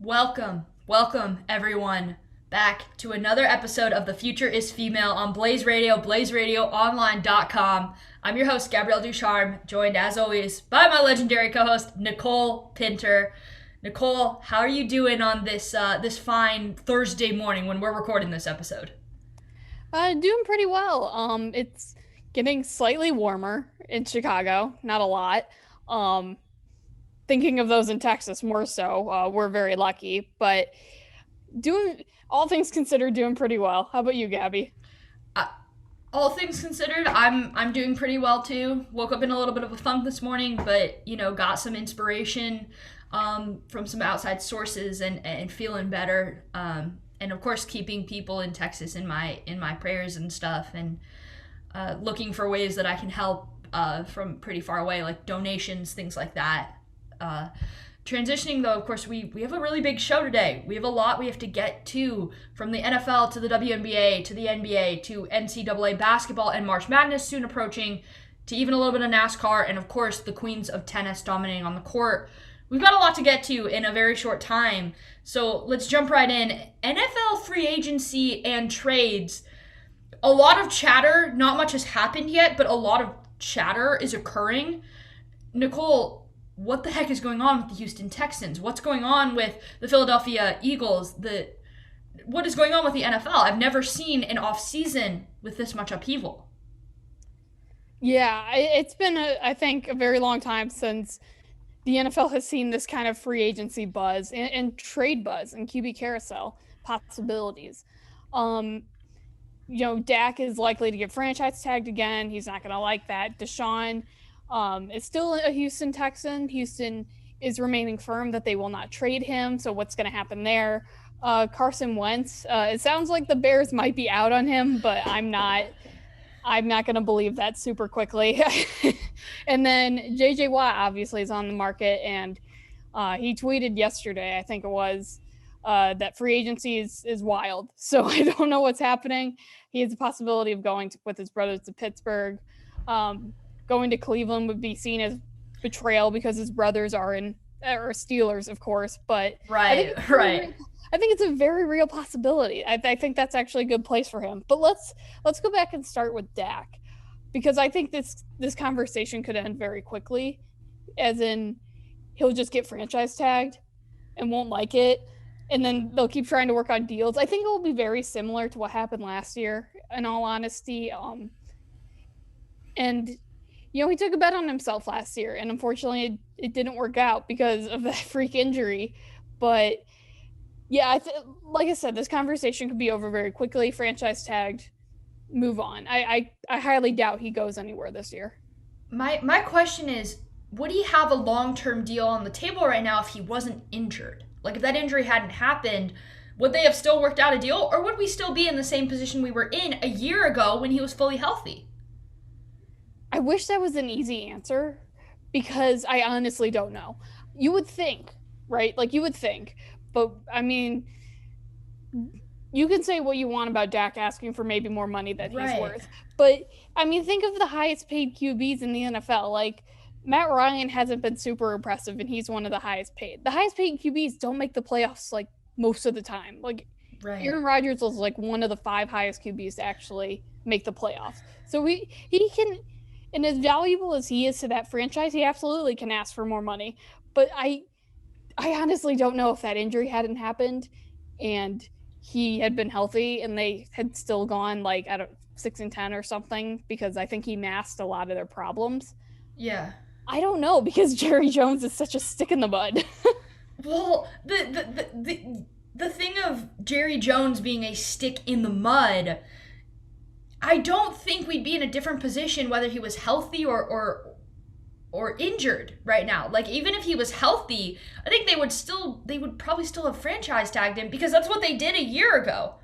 Welcome everyone back to another episode of The Future is Female on Blaze Radio, blazeradioonline.com. I'm your host, Gabby Ducharme, joined as always by my legendary co-host, Nicole Pinter. Nicole, how are you doing on this fine Thursday morning when we're recording this episode? Doing pretty well. It's getting slightly warmer in Chicago, not a lot. Thinking of those in Texas more so. We're very lucky, but doing all things considered, doing pretty well. How about you, Gabby? All things considered, I'm doing pretty well too. Woke up in a little bit of a funk this morning, but got some inspiration from some outside sources and feeling better. And of course, keeping people in Texas in my prayers and stuff, and looking for ways that I can help from pretty far away, like donations, things like that. Transitioning though, of course, we have a really big show today. We have a lot we have to get to, from the NFL to the WNBA to the NBA to NCAA basketball and March Madness soon approaching, to even a little bit of NASCAR, and of course the queens of tennis dominating on the court. We've got a lot to get to in a very short time, so let's jump right in. NFL free agency and trades. A lot of chatter, not much has happened yet, but a lot of chatter is occurring. Nicole, what the heck is going on with the Houston Texans? What's going on with the Philadelphia Eagles? What is going on with the NFL? I've never seen an off-season with this much upheaval. Yeah, it's been, I think, a very long time since the NFL has seen this kind of free agency buzz and trade buzz and QB carousel possibilities. Dak is likely to get franchise tagged again. He's not going to like that. Deshaun is still a Houston Texan. Houston is remaining firm that they will not trade him. So what's going to happen there? Carson Wentz. It sounds like the Bears might be out on him, but I'm not going to believe that super quickly. And then J.J. Watt obviously is on the market, and he tweeted yesterday, I think it was, that free agency is wild. So I don't know what's happening. He has a possibility of going with his brothers to Pittsburgh. Going to Cleveland would be seen as betrayal because his brothers are Steelers, of course. But right. I think it's a very real possibility. I think that's actually a good place for him. But let's go back and start with Dak, because I think this conversation could end very quickly, as in he'll just get franchise tagged and won't like it, and then they'll keep trying to work on deals. I think it will be very similar to what happened last year, in all honesty. And he took a bet on himself last year, and unfortunately it didn't work out because of that freak injury. But yeah, like I said, this conversation could be over very quickly. Franchise tagged, move on. I highly doubt he goes anywhere this year. My question is, would he have a long-term deal on the table right now if he wasn't injured? Like, if that injury hadn't happened, would they have still worked out a deal, or would we still be in the same position we were in a year ago when he was fully healthy? I wish that was an easy answer, because I honestly don't know. You would think, right? Like, you would think. But, I mean, you can say what you want about Dak asking for maybe more money than he's worth. But, I mean, think of the highest paid QBs in the NFL. Like, Matt Ryan hasn't been super impressive, and he's one of the highest paid. The highest paid QBs don't make the playoffs, like, most of the time. Like, Aaron Rodgers was, like, one of the 5 highest QBs to actually make the playoffs. So he can... And as valuable as he is to that franchise, he absolutely can ask for more money. But I honestly don't know if that injury hadn't happened and he had been healthy and they had still gone like at 6-10 or something, because I think he masked a lot of their problems. Yeah. I don't know, because Jerry Jones is such a stick in the mud. Well, the thing of Jerry Jones being a stick in the mud, I don't think we'd be in a different position whether he was healthy or injured right now. Like, even if he was healthy, I think they would probably still have franchise tagged him, because that's what they did a year ago.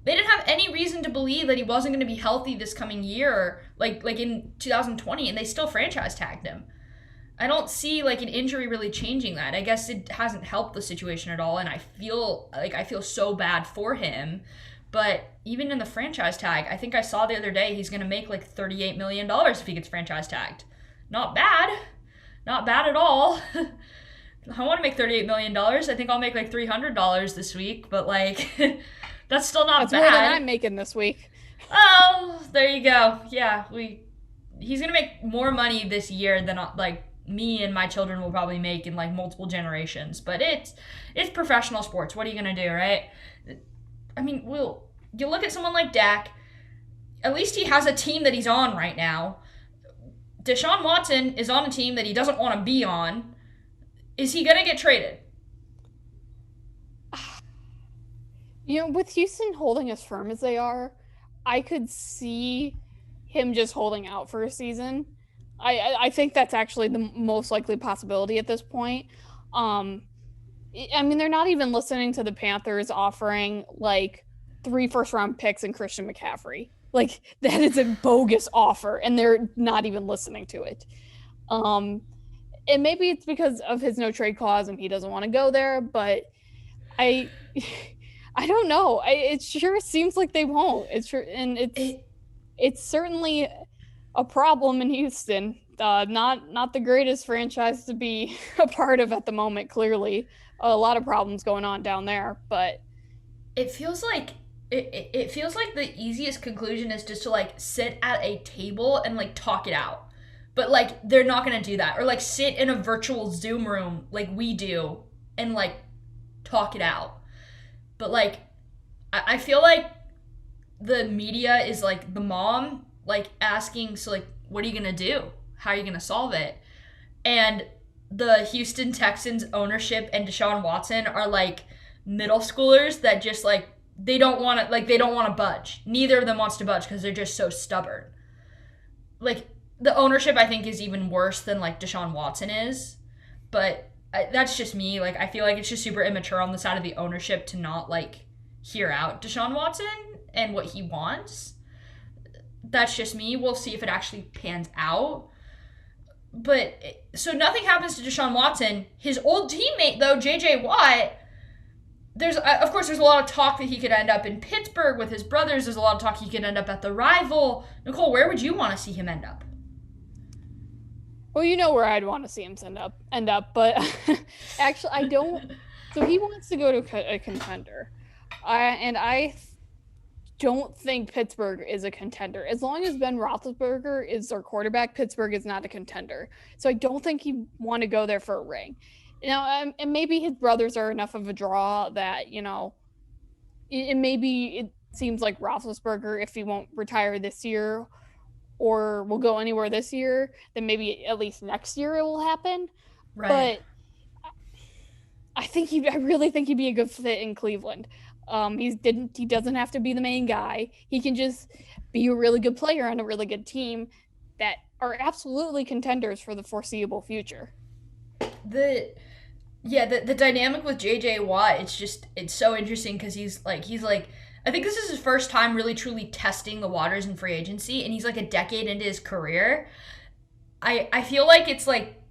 They didn't have any reason to believe that he wasn't going to be healthy this coming year, like in 2020, and they still franchise tagged him. I don't see like an injury really changing that. I guess it hasn't helped the situation at all, and I feel so bad for him. But even in the franchise tag, I think I saw the other day he's going to make like $38 million if he gets franchise tagged. Not bad. Not bad at all. I want to make $38 million. I think I'll make like $300 this week, but like that's still not That's more than I'm bad. making this week. Oh, there you go. Yeah, we he's gonna make more money this year than like me and my children will probably make in like multiple generations. But it's professional sports. What are you gonna do, right? I mean, you look at someone like Dak. At least he has a team that he's on right now. Deshaun Watson is on a team that he doesn't want to be on. Is he gonna get traded? With Houston holding as firm as they are, I could see him just holding out for a season. I think that's actually the most likely possibility at this point. Um, I mean, they're not even listening to the Panthers offering like 3 first-round picks and Christian McCaffrey. Like that is a bogus offer, and they're not even listening to it. Um, and maybe it's because of his no trade clause and he doesn't want to go there, but I I don't know. It sure seems like they won't. It's sure, and it's certainly a problem in Houston. Not the greatest franchise to be a part of at the moment. Clearly, a lot of problems going on down there. But It feels like it feels like the easiest conclusion is just to like sit at a table and like talk it out. But like they're not gonna do that. Or like sit in a virtual Zoom room like we do and like talk it out. But like I feel like the media is like the mom like asking, so like what are you gonna do? How are you gonna solve it? And the Houston Texans ownership and Deshaun Watson are like middle schoolers that just like they don't want to budge. Neither of them wants to budge because they're just so stubborn. Like the ownership I think is even worse than like Deshaun Watson is, but that's just me. Like I feel like it's just super immature on the side of the ownership to not like hear out Deshaun Watson and what he wants. That's just me. We'll see if it actually pans out. But so nothing happens to Deshaun Watson. His old teammate though, JJ Watt, there's a lot of talk that he could end up in Pittsburgh with his brothers. There's a lot of talk he could end up at the rival. Nicole, where would you want to see him end up? well, you know where I'd want to see him end up. But actually, I don't. So he wants to go to a contender, and I don't think Pittsburgh is a contender. As long as Ben Roethlisberger is their quarterback, Pittsburgh is not a contender. So I don't think he'd want to go there for a ring. And maybe his brothers are enough of a draw that, maybe it seems like Roethlisberger, if he won't retire this year or will go anywhere this year, then maybe at least next year it will happen. Right. But I really think he'd be a good fit in Cleveland. He doesn't have to be the main guy. He can just be a really good player on a really good team that are absolutely contenders for the foreseeable future. The dynamic with JJ Watt, it's so interesting because he's like I think this is his first time really truly testing the waters in free agency, and he's like a decade into his career. I feel like it's like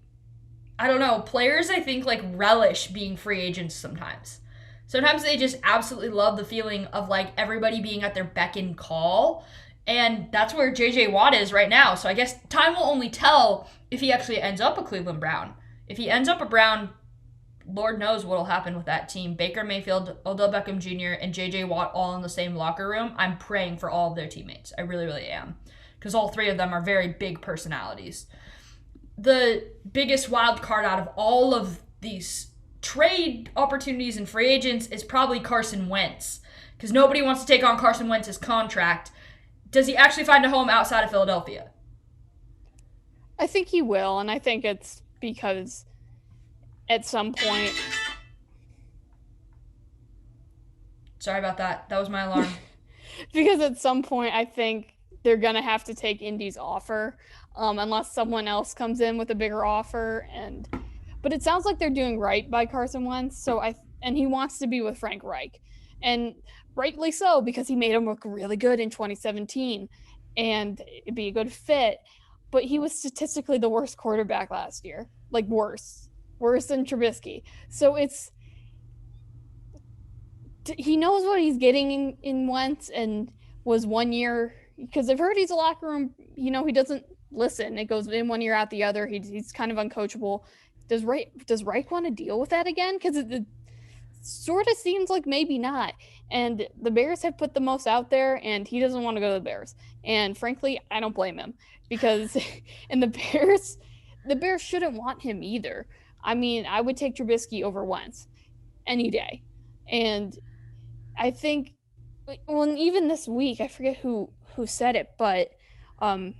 I don't know, players I think like relish being free agents sometimes. Sometimes they just absolutely love the feeling of like everybody being at their beck and call. And that's where JJ Watt is right now. So I guess time will only tell if he actually ends up a Cleveland Brown. If he ends up a Brown, Lord knows what will happen with that team. Baker Mayfield, Odell Beckham Jr., and JJ Watt all in the same locker room. I'm praying for all of their teammates. I really, really am. Because all three of them are very big personalities. The biggest wild card out of all of these trade opportunities and free agents is probably Carson Wentz. Because nobody wants to take on Carson Wentz's contract. Does he actually find a home outside of Philadelphia? I think he will, and I think it's because at some point. Sorry about that. That was my alarm. Because at some point, I think they're going to have to take Indy's offer unless someone else comes in with a bigger offer. But it sounds like they're doing right by Carson Wentz, and he wants to be with Frank Reich. And rightly so, because he made him look really good in 2017, and it'd be a good fit. But he was statistically the worst quarterback last year. Like, worse than Trubisky. So he knows what he's getting in Wentz, and was 1 year, because I've heard he's a locker room, he doesn't listen. It goes in 1 year out the other. He's kind of uncoachable. does Reich want to deal with that again? Because it sort of seems like maybe not. And the Bears have put the most out there, and he doesn't want to go to the Bears. And frankly, I don't blame him because, and the Bears shouldn't want him either. I mean, I would take Trubisky over Wentz any day, and I think, well, even this week, I forget who said it, but um,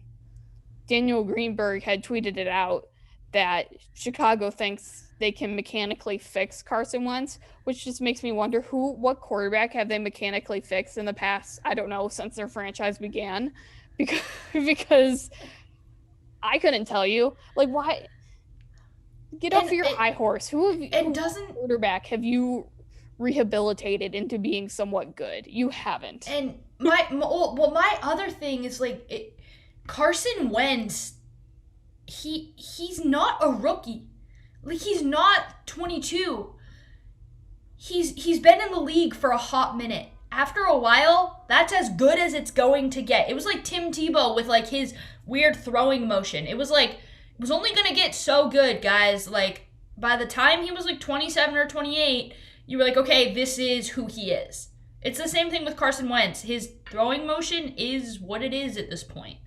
Daniel Greenberg had tweeted it out that Chicago thinks they can mechanically fix Carson Wentz, which just makes me wonder what quarterback have they mechanically fixed in the past, I don't know, since their franchise began. Because I couldn't tell you. Like, why? Get off your high horse. Who quarterback have you rehabilitated into being somewhat good? You haven't. And my other thing is like Carson Wentz. He's not a rookie. Like, he's not 22. He's been in the league for a hot minute. After a while, that's as good as it's going to get. It was like Tim Tebow with like his weird throwing motion. It was only going to get so good, guys. Like, by the time he was like 27 or 28, you were like, okay, this is who he is. It's the same thing with Carson Wentz. His throwing motion is what it is at this point.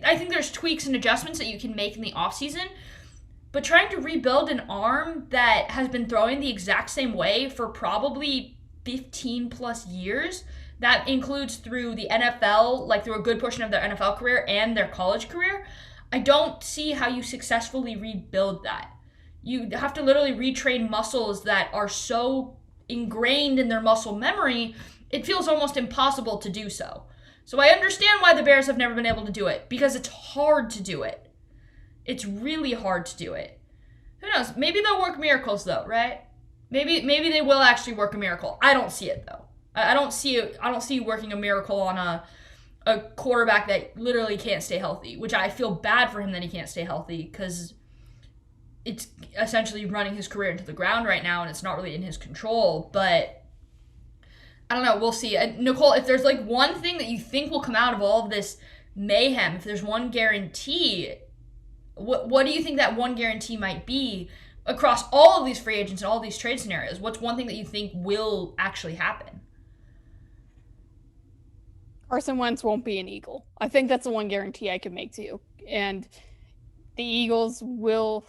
I think there's tweaks and adjustments that you can make in the offseason, but trying to rebuild an arm that has been throwing the exact same way for probably 15 plus years, that includes through the NFL, like through a good portion of their NFL career and their college career, I don't see how you successfully rebuild that. You have to literally retrain muscles that are so ingrained in their muscle memory, it feels almost impossible to do so. So I understand why the Bears have never been able to do it, because it's hard to do it. It's really hard to do it. Who knows? Maybe they'll work miracles though, right? Maybe they will actually work a miracle. I don't see it though. I don't see it. I don't see working a miracle on a quarterback that literally can't stay healthy, which I feel bad for him that he can't stay healthy, because it's essentially running his career into the ground right now, and it's not really in his control. But I don't know. We'll see. Nicole, if there's like one thing that you think will come out of all of this mayhem, if there's one guarantee, what do you think that one guarantee might be across all of these free agents and all these trade scenarios? What's one thing that you think will actually happen? Carson Wentz won't be an Eagle. I think that's the one guarantee I can make to you. And the Eagles will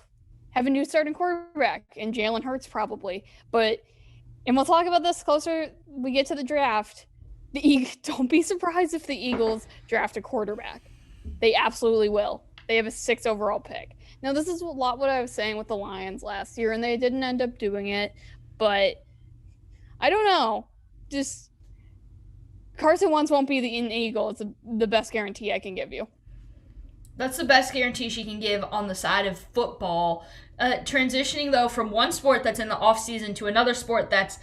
have a new starting quarterback, and Jalen Hurts probably. And we'll talk about this closer we get to the draft. Don't be surprised if the Eagles draft a quarterback. They absolutely will. They have a 6th overall pick. Now, this is a lot what I was saying with the Lions last year, and they didn't end up doing it. But I don't know. Just Carson Wentz won't be an Eagle. It's the best guarantee I can give you. That's the best guarantee she can give on the side of football. Transitioning, though, from one sport that's in the offseason to another sport that's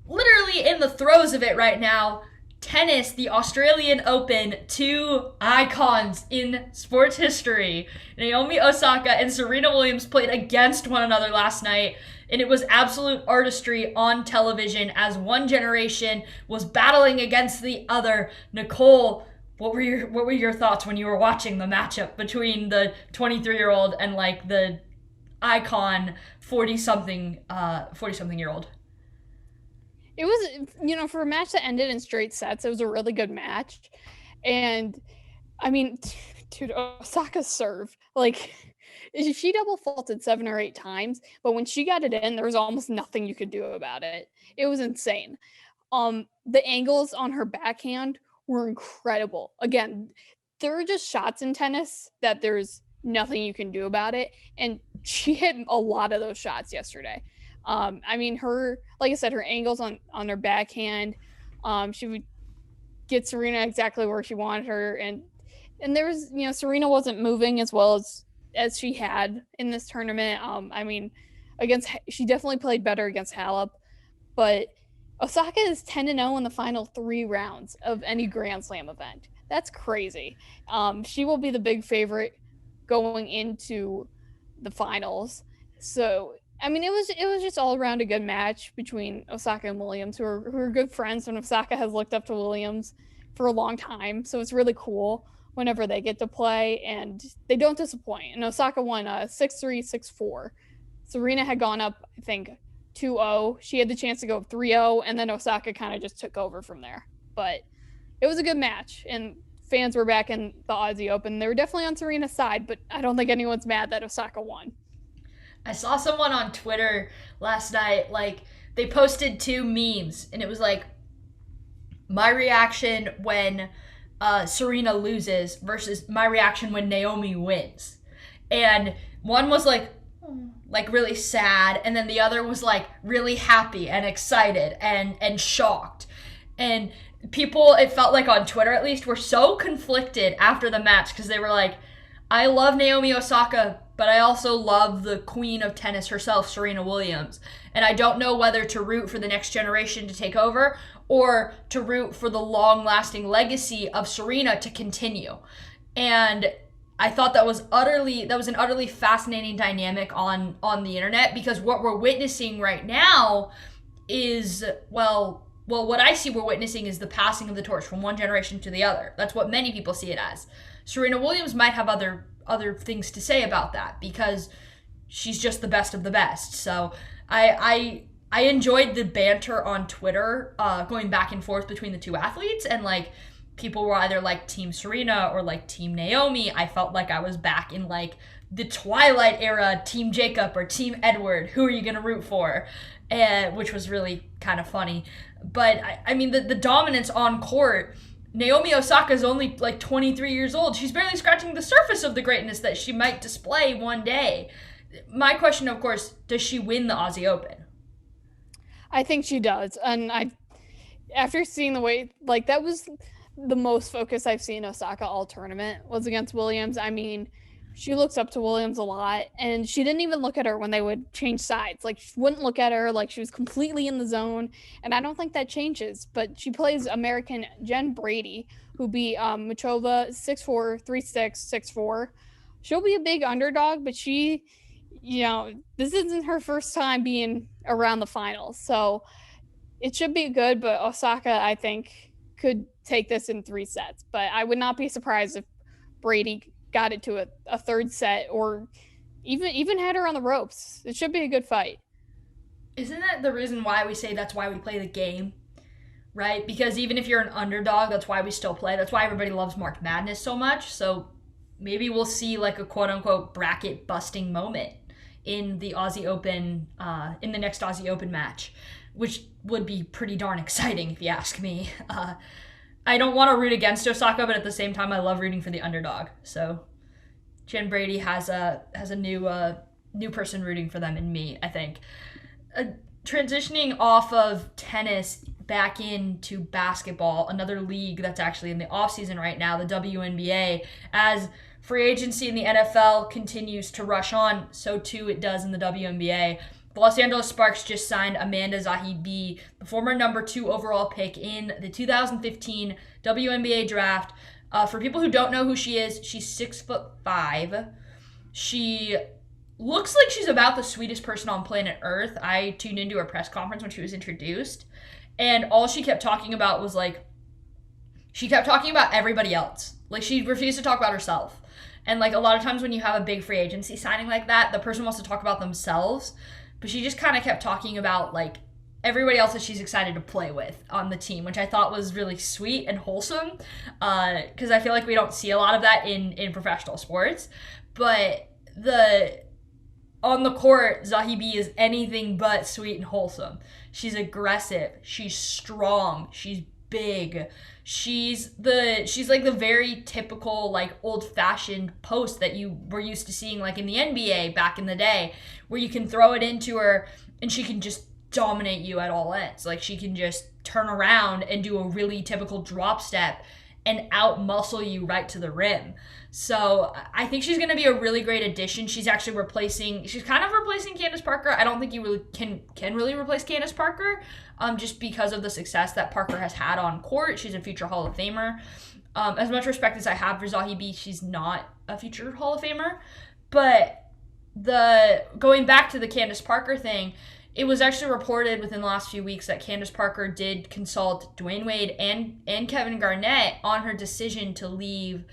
literally in the throes of it right now. Tennis, the Australian Open, 2 icons in sports history. Naomi Osaka and Serena Williams played against one another last night, and it was absolute artistry on television as one generation was battling against the other. Nicole, what were your thoughts when you were watching the matchup between the 23-year-old and like the icon 40-something year old? It was, for a match that ended in straight sets, it was a really good match. And, I mean, dude, Osaka's serve, like, she double faulted 7 or 8 times, but when she got it in, there was almost nothing you could do about it. It was insane. The angles on her backhand were incredible. Again, there are just shots in tennis that there's nothing you can do about it. And she hit a lot of those shots yesterday. I mean, like I said, her angles on her backhand, she would get Serena exactly where she wanted her. And there was, Serena wasn't moving as well as she had in this tournament. I mean, she definitely played better against Halep, but Osaka is 10-0 in the final 3 rounds of any Grand Slam event. That's crazy. She will be the big favorite going into the finals. So, I mean, it was just all around a good match between Osaka and Williams, who are good friends, and Osaka has looked up to Williams for a long time. So it's really cool whenever they get to play, and they don't disappoint. And Osaka won 6-3, 6-4 Serena had gone up, I think, 2-0. She had the chance to go 3-0, and then Osaka kind of just took over from there. But it was a good match, and fans were back in the Aussie Open. They were definitely on Serena's side, but I don't think anyone's mad that Osaka won. I saw someone on Twitter last night, like, they posted 2 memes, and it was like, my reaction when Serena loses versus my reaction when Naomi wins. And one was like really sad, and then the other was like really happy and excited and shocked. And people, it felt like on Twitter at least, were so conflicted after the match because they were like, I love Naomi Osaka, but I also love the queen of tennis herself, Serena Williams. And I don't know whether to root for the next generation to take over or to root for the long-lasting legacy of Serena to continue. And I thought that was an utterly fascinating dynamic on the internet, because what we're witnessing right now is, well, what I see we're witnessing is the passing of the torch from one generation to the other. That's what many people see it as. Serena Williams might have other things to say about that because she's just the best of the best. So I enjoyed the banter on Twitter, going back and forth between the two athletes, and like people were either like Team Serena or like Team Naomi. I felt like I was back in like the Twilight era, Team Jacob or Team Edward. Who are you gonna root for? Which was really kind of funny. But I mean the dominance on court. Naomi Osaka is only like 23 years old. She's barely scratching the surface of the greatness that she might display one day. My question, of course, does she win the Aussie Open? I think she does. And after seeing the way, like, that was the most focus I've seen Osaka all tournament was against Williams. I mean, she looks up to Williams a lot, and she didn't even look at her when they would change sides. Like, she wouldn't look at her, like she was completely in the zone, and I don't think that changes. But she plays American Jen Brady, who beat Machova 6-4, 3-6, 6-4. She'll be a big underdog, but she, this isn't her first time being around the finals, so it should be good. But Osaka, I think, could take this in 3 sets, but I would not be surprised if Brady got it to a third set or even had her on the ropes. It should be a good fight. Isn't that the reason why we say that's why we play the game, right? Because even if you're an underdog, that's why we still play. That's why everybody loves March Madness so much. So maybe we'll see like a quote-unquote bracket busting moment in the Aussie Open, in the next Aussie Open match, which would be pretty darn exciting if you ask me. I don't want to root against Osaka, but at the same time, I love rooting for the underdog. So Jen Brady has a new person rooting for them in me, I think. Transitioning off of tennis back into basketball, another league that's actually in the offseason right now, the WNBA, as free agency in the NFL continues to rush on, so too it does in the WNBA. The Los Angeles Sparks just signed Amanda Zahibi, the former number 2 overall pick in the 2015 WNBA draft. For people who don't know who she is, she's 6'5". She looks like she's about the sweetest person on planet Earth. I tuned into her press conference when she was introduced, and all she kept talking about was like, she kept talking about everybody else. Like, she refused to talk about herself. And like a lot of times when you have a big free agency signing like that, the person wants to talk about themselves. But she just kind of kept talking about, like, everybody else that she's excited to play with on the team, which I thought was really sweet and wholesome, because I feel like we don't see a lot of that in professional sports. But on the court, Zahibi is anything but sweet and wholesome. She's aggressive. She's strong. She's big. She's like the very typical like old-fashioned post that you were used to seeing like in the NBA back in the day, where you can throw it into her and she can just dominate you at all ends. Like, she can just turn around and do a really typical drop step and out-muscle you right to the rim. So I think she's going to be a really great addition. She's kind of replacing Candace Parker. I don't think you really can really replace Candace Parker, just because of the success that Parker has had on court. She's a future Hall of Famer. As much respect as I have for Zahibi, she's not a future Hall of Famer. But going back to the Candace Parker thing, it was actually reported within the last few weeks that Candace Parker did consult Dwayne Wade and Kevin Garnett on her decision to leave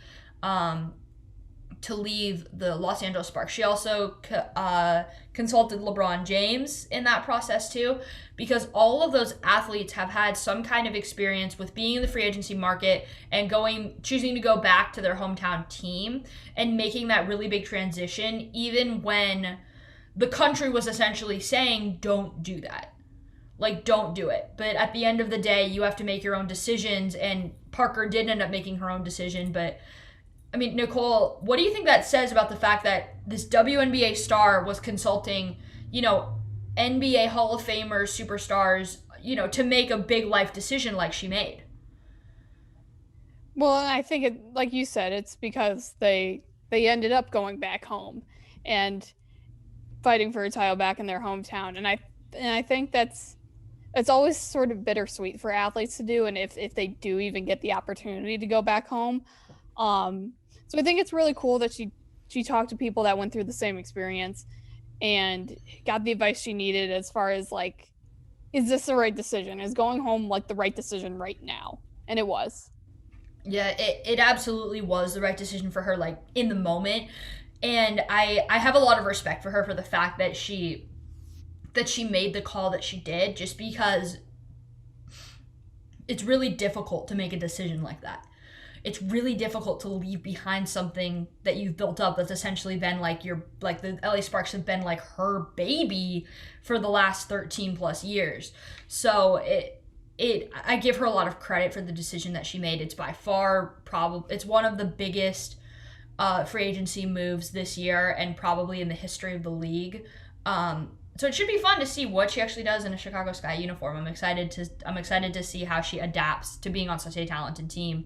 to leave the Los Angeles Sparks. She also consulted LeBron James in that process too, because all of those athletes have had some kind of experience with being in the free agency market and choosing to go back to their hometown team and making that really big transition, even when the country was essentially saying, don't do that. Like, don't do it. But at the end of the day, you have to make your own decisions, and Parker did end up making her own decision. But, I mean, Nicole, what do you think that says about the fact that this WNBA star was consulting, NBA Hall of Famers, superstars, to make a big life decision like she made? Well, I think like you said, it's because they ended up going back home and fighting for a title back in their hometown, and I think it's always sort of bittersweet for athletes to do, and if they do even get the opportunity to go back home. So I think it's really cool that she talked to people that went through the same experience and got the advice she needed as far as like, is this the right decision? Is going home like the right decision right now? And it was. Yeah, it absolutely was the right decision for her, like, in the moment. And I have a lot of respect for her for the fact that she made the call that she did, just because it's really difficult to make a decision like that. It's really difficult to leave behind something that you've built up that's essentially been like the LA Sparks have been like her baby for the last 13 plus years. So I give her a lot of credit for the decision that she made. It's by far it's one of the biggest free agency moves this year and probably in the history of the league. So it should be fun to see what she actually does in a Chicago Sky uniform. I'm excited to see how she adapts to being on such a talented team.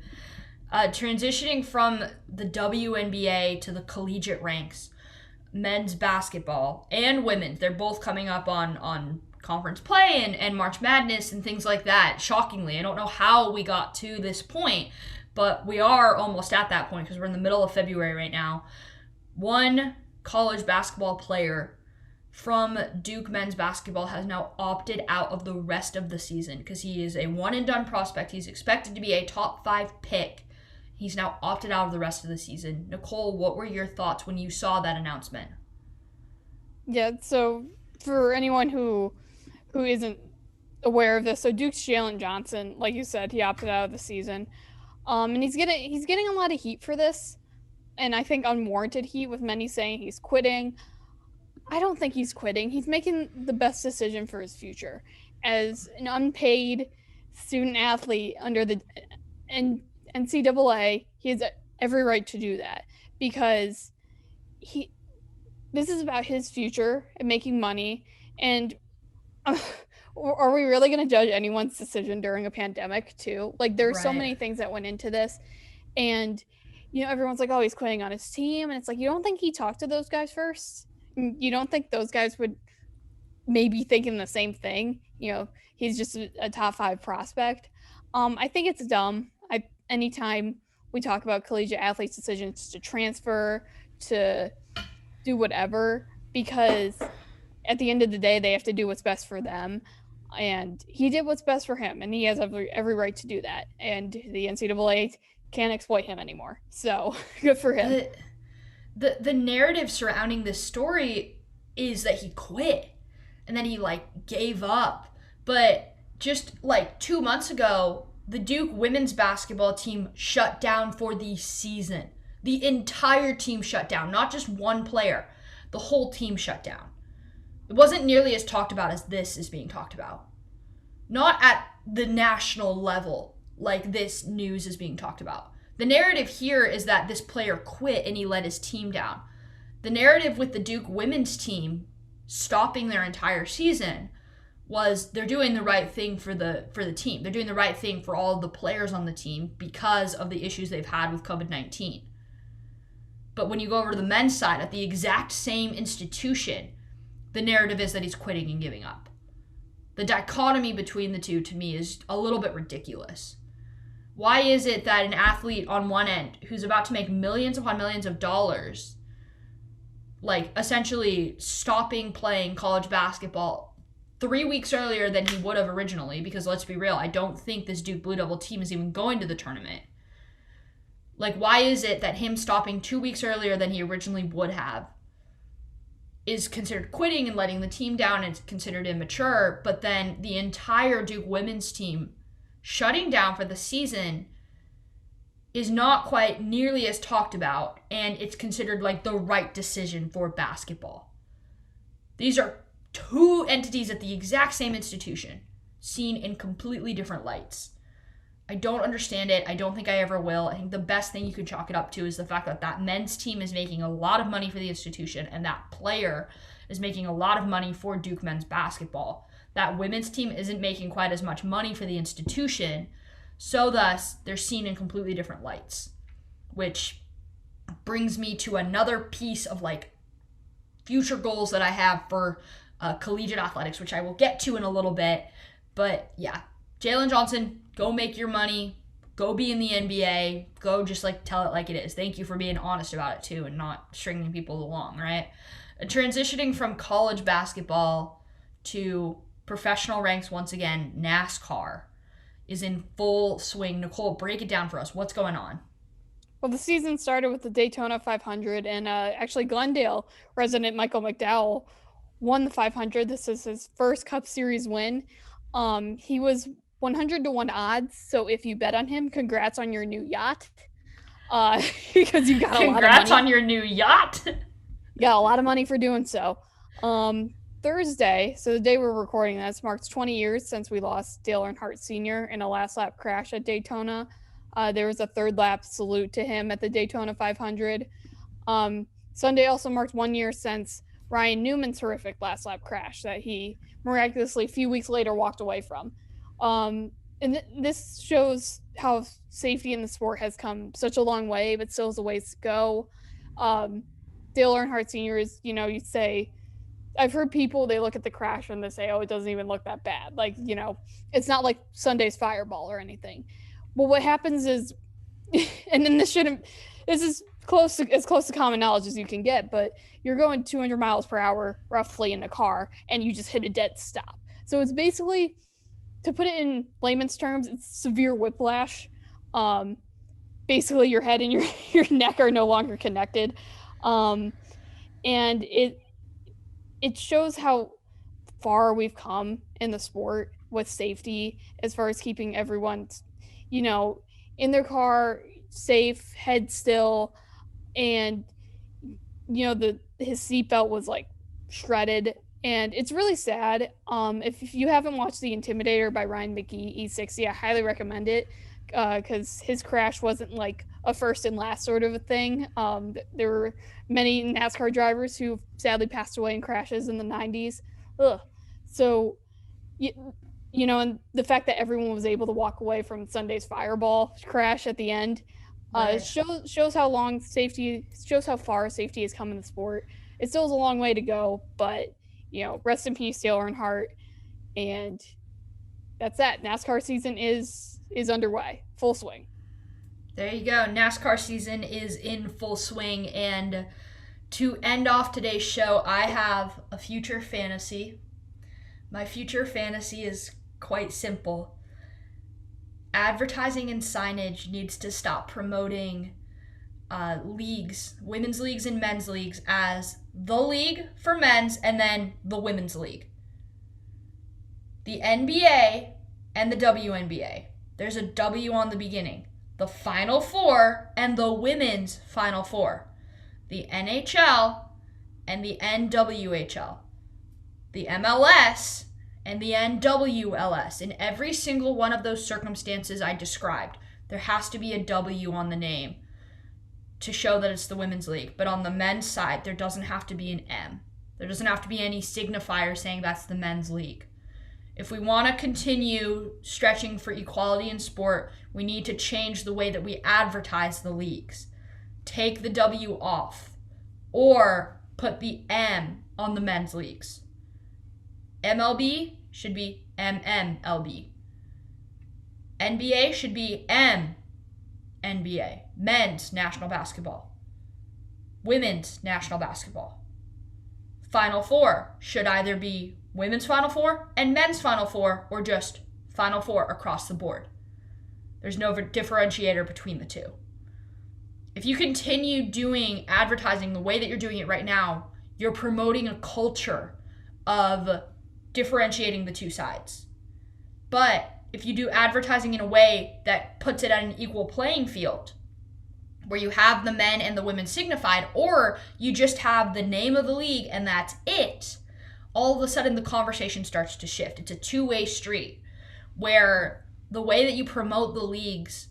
Transitioning from the WNBA to the collegiate ranks, men's basketball and women's, they're both coming up on conference play and March Madness and things like that. Shockingly, I don't know how we got to this point, but we are almost at that point because we're in the middle of February right now. One college basketball player from Duke men's basketball has now opted out of the rest of the season because he is a one-and-done prospect. He's expected to be a top 5 pick. He's now opted out of the rest of the season. Nicole, what were your thoughts when you saw that announcement? Yeah, so for anyone who isn't aware of this, so Duke's Jalen Johnson, like you said, he opted out of the season. And he's getting a lot of heat for this, and I think unwarranted heat, with many saying he's quitting. I don't think he's quitting. He's making the best decision for his future. As an unpaid student athlete under the NCAA, he has every right to do that because this is about his future and making money. And are we really going to judge anyone's decision during a pandemic too? Like, there's so many things that went into this, and everyone's like, oh, he's quitting on his team, and it's like, you don't think he talked to those guys first? You don't think those guys would maybe thinking the same thing? He's just a top 5 prospect. I think it's dumb. Anytime we talk about collegiate athletes' decisions to transfer, to do whatever, because at the end of the day, they have to do what's best for them. And he did what's best for him, and he has every right to do that. And the NCAA can't exploit him anymore. So good for him. The narrative surrounding this story is that he quit and that he gave up. But just 2 months ago, the Duke women's basketball team shut down for the season. The entire team shut down, not just one player. The whole team shut down. It wasn't nearly as talked about as this is being talked about. Not at the national level like this news is being talked about. The narrative here is that this player quit and he let his team down. The narrative with the Duke women's team stopping their entire season was they're doing the right thing for the team. They're doing the right thing for all the players on the team because of the issues they've had with COVID-19. But when you go over to the men's side, at the exact same institution, the narrative is that he's quitting and giving up. The dichotomy between the two, to me, is a little bit ridiculous. Why is it that an athlete on one end who's about to make millions upon millions of dollars, essentially stopping playing college basketball 3 weeks earlier than he would have originally, because let's be real, I don't think this Duke Blue Devil team is even going to the tournament. Like, why is it that him stopping 2 weeks earlier than he originally would have is considered quitting and letting the team down and considered immature, but then the entire Duke women's team shutting down for the season is not quite nearly as talked about, and it's considered like the right decision for basketball. These are two entities at the exact same institution, seen in completely different lights. I don't understand it. I don't think I ever will. I think the best thing you could chalk it up to is the fact that that men's team is making a lot of money for the institution, and that player is making a lot of money for Duke men's basketball. That women's team isn't making quite as much money for the institution, so thus they're seen in completely different lights, which brings me to another piece of like future goals that I have for collegiate athletics, which I will get to in a little bit. But yeah, Jalen Johnson, go make your money. Go be in the NBA. Go just like tell it like it is. Thank you for being honest about it too and not stringing people along, right? Transitioning from college basketball to professional ranks once again, NASCAR is in full swing. Nicole, break it down for us. What's going on? Well, the season started with the Daytona 500, and actually Glendale resident Michael McDowell won the 500. This is his first Cup Series win. He was 100 to 1 odds, so if you bet on him, congrats on your new yacht. Because you got a lot of money. Congrats on your new yacht. You got a lot of money for doing so. Thursday, so the day we're recording this, marks 20 years since we lost Dale Earnhardt Sr. in a last lap crash at Daytona. There was a third lap salute to him at the Daytona 500. Sunday also marked 1 year since Ryan Newman's horrific last lap crash that he miraculously a few weeks later walked away from. This shows how safety in the sport has come such a long way, but still has a ways to go. Dale Earnhardt Sr. is, you'd say, I've heard people, they look at the crash and they say, oh, it doesn't even look that bad. Like, it's not like Sunday's Fireball or anything. But what happens is, and then this is as close to common knowledge as you can get, but you're going 200 miles per hour roughly in a car and you just hit a dead stop. So it's basically, to put it in layman's terms, it's severe whiplash. Basically your head and your neck are no longer connected. And it shows how far we've come in the sport with safety as far as keeping everyone, in their car, safe, head still, and, his seatbelt was like shredded. And it's really sad. If you haven't watched The Intimidator by Ryan McGee, E60, I highly recommend it because his crash wasn't like a first and last sort of a thing. There were many NASCAR drivers who sadly passed away in crashes in the 90s. Ugh. So, and the fact that everyone was able to walk away from Sunday's Fireball crash at the end shows how far safety has come in the sport. It still has a long way to go, but rest in peace, Dale Earnhardt. And that's that. NASCAR season is underway, full swing. There you go. NASCAR season is in full swing. And to end off today's show, I have a future fantasy. My future fantasy is quite simple. Advertising and signage needs to stop promoting leagues, women's leagues and men's leagues, as the league for men's and then the women's league. The NBA and the WNBA. There's a W on the beginning. The Final Four and the Women's Final Four. The NHL and the NWHL. The MLS and the NWLS. In every single one of those circumstances I described, there has to be a W on the name to show that it's the women's league. But on the men's side, there doesn't have to be an M. There doesn't have to be any signifier saying that's the men's league. If we want to continue stretching for equality in sport, we need to change the way that we advertise the leagues. Take the W off, or put the M on the men's leagues. MLB should be MMLB. NBA should be MNBA, Men's National Basketball. Women's National Basketball. Final Four should either be Women's Final Four and Men's Final Four, or just Final Four across the board. There's no differentiator between the two. If you continue doing advertising the way that you're doing it right now, you're promoting a culture of differentiating the two sides. But if you do advertising in a way that puts it at an equal playing field, where you have the men and the women signified, or you just have the name of the league and that's it, all of a sudden the conversation starts to shift. It's a two-way street where the way that you promote the leagues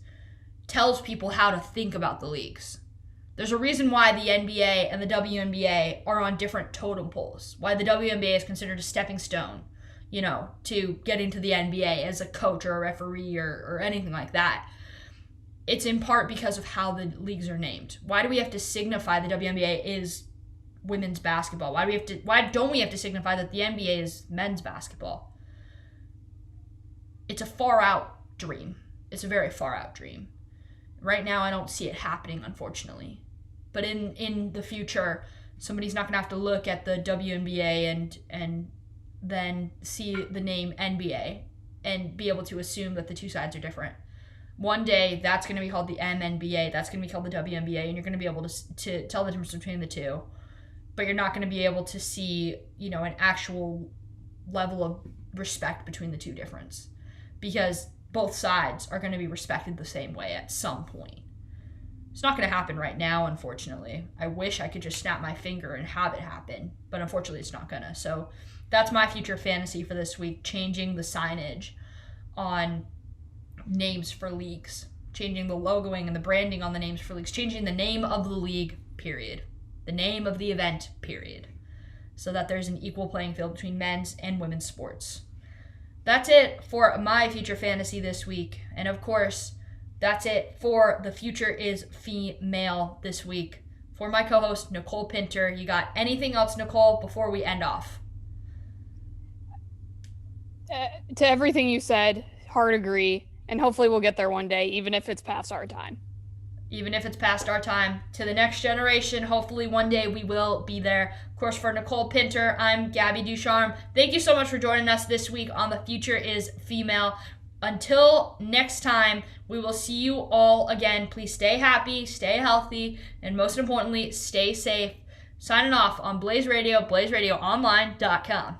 tells people how to think about the leagues. There's a reason why the NBA and the WNBA are on different totem poles, why the WNBA is considered a stepping stone, to get into the NBA as a coach or a referee or anything like that. It's in part because of how the leagues are named. Why do we have to signify the WNBA is women's basketball? Why don't we have to signify that the NBA is men's basketball? It's a far out dream. It's a very far out dream. Right now, I don't see it happening, unfortunately. But in the future, somebody's not going to have to look at the WNBA and then see the name NBA and be able to assume that the two sides are different. One day, that's going to be called the MNBA, that's going to be called the WNBA, and you're going to be able to tell the difference between the two. But you're not going to be able to see, an actual level of respect between the two difference. Because both sides are going to be respected the same way at some point. It's not going to happen right now, unfortunately. I wish I could just snap my finger and have it happen, but unfortunately it's not going to. So that's my future fantasy for this week, changing the signage on names for leagues, changing the logoing and the branding on the names for leagues, changing the name of the league, period. The name of the event, period. So that there's an equal playing field between men's and women's sports. That's it for my future fantasy this week. And of course, that's it for the Future is Female this week. For my co-host, Nicole Pinter, you got anything else, Nicole, before we end off? To everything you said, hard agree. And hopefully we'll get there one day, even if it's past our time. Even if it's past our time. To the next generation, hopefully one day we will be there. Of course, for Nicole Pinter, I'm Gabby Ducharme. Thank you so much for joining us this week on The Future is Female. Until next time, we will see you all again. Please stay happy, stay healthy, and most importantly, stay safe. Signing off on Blaze Radio, blazeradioonline.com.